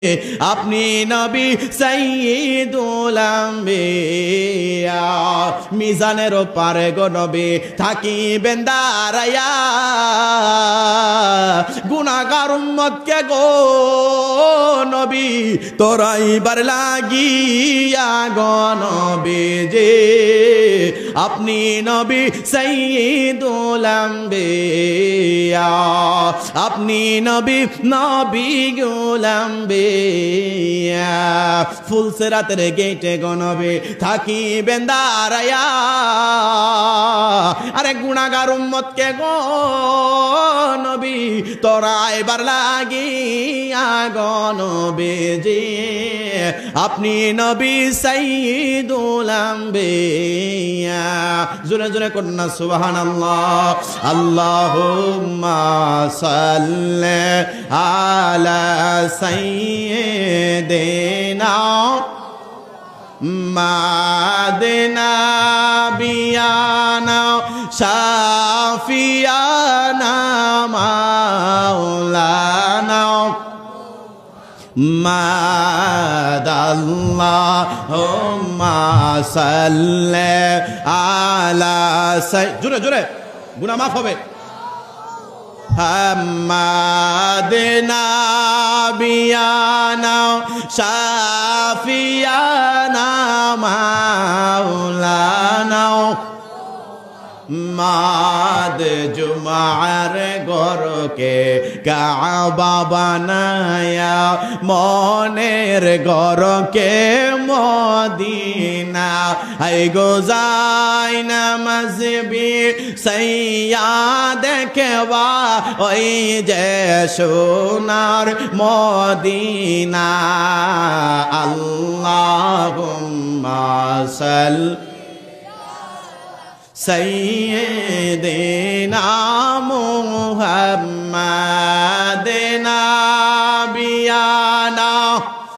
আপনি নবী সাইয়্যিদুল আম্বিয়া মিজানের পারে গো নবী থাকিবেন দাঁড়ায়া গুনাহগার উম্মতকে গো নবী তোরাইবার লাগিয়া গো নবী যে আপনি নবী সাইয়্যিদুল আম্বিয়া আপনি নবীগুল আম্বিয়া ফুলসিরাতের গেটে গো নবী থাকিবেন দাঁড়ায়া আরে গুনাহগার উম্মতকে গো নবী তোরাইবার লাগিয়া গো নবী জি আপনি নবী সাইয়্যিদুল আম্বিয়া জোরে জোরে কন্যা সুবহানাল্লাহ আল্লাহুম্মা সাল্লি আলা সাইয়্যিদিনা মাদিনা বিয়ানা শাফিয়ানা মাওলানা মাদাল্লাহুম্মা সাল্লি আলা জোরে জোরে গুনাহ মাফ হবে হামাদিনা বিয়ানা শাফিয়ানা মাওলানা মাদ জুমার গরকে কাবা বানায়া মনের গরকে মদিনা আই গো যাই নামাজবি সাইয়া দেখবা ওই যে সোনার মদিনা আল্লাহুম্মা সাল্লি সাইয়্যিদিনা মুহাম্মাদিনা